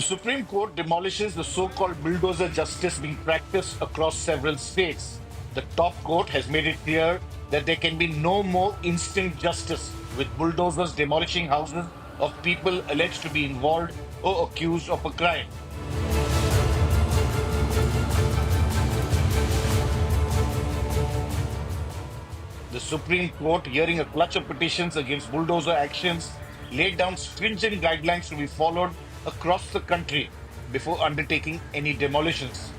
Supreme Court demolishes the so-called bulldozer justice being practiced across several states. The top court has made it clear that there can be no more instant justice with bulldozers demolishing houses of people alleged to be involved or accused of a crime. The Supreme Court, hearing a clutch of petitions against bulldozer actions, laid down stringent guidelines to be followed across the country before undertaking any demolitions.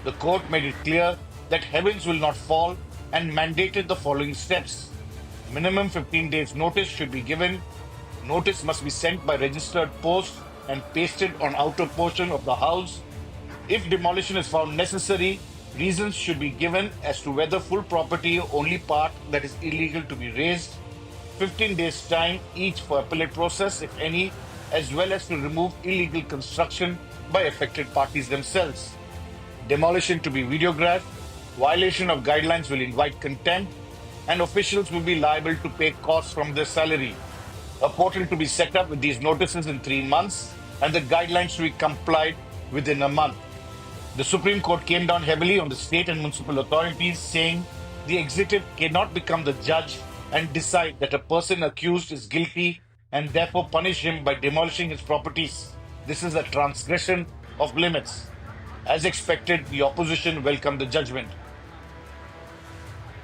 The court made it clear that heavens will not fall and mandated the following steps. Minimum 15 days notice should be given. Notice must be sent by registered post and pasted on outer portion of the house. If demolition is found necessary, reasons should be given as to whether full property or only part that is illegal to be razed. 15 days time each for appellate process, if any, as well as to remove illegal construction by affected parties themselves. Demolition to be videographed. Violation of guidelines will invite contempt, and officials will be liable to pay costs from their salary. A portal to be set up with these notices in 3 months, and the guidelines to be complied within a month. The Supreme Court came down heavily on the state and municipal authorities, saying the executive cannot become the judge and decide that a person accused is guilty and therefore punish him by demolishing his properties. This is a transgression of limits. As expected, the opposition welcomed the judgment.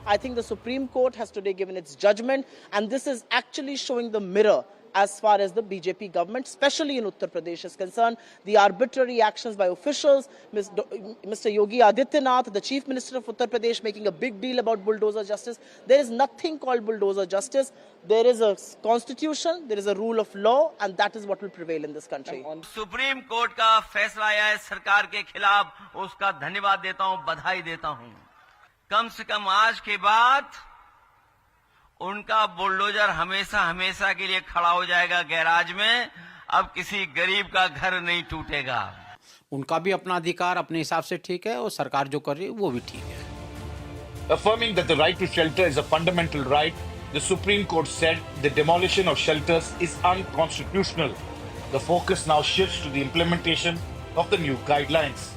I think the Supreme Court has today given its judgment, and this is actually showing the mirror as far as the BJP government, especially in Uttar Pradesh, is concerned. The arbitrary actions by officials, Mr. Yogi Adityanath, the Chief Minister of Uttar Pradesh, making a big deal about bulldozer justice. There is nothing called bulldozer justice. There is a constitution, there is a rule of law, and that is what will prevail in this country. Supreme court का फैसला आया है सरकार के खिलाफ, उसका धन्यवाद देता हूं, बधाई देता हूं। कम से कम आज के बाद उनका बुलडोजर हमेशा हमेशा के लिए खड़ा हो जाएगा गैराज में। अब किसी गरीब का घर नहीं टूटेगा। उनका भी अपना अधिकार अपने हिसाब से ठीक है और सरकार जो कर रही है वो भी ठीक है। Affirming that the right to shelter is a fundamental right, the Supreme Court said the demolition of shelters is unconstitutional. The focus now shifts to the implementation of the new guidelines.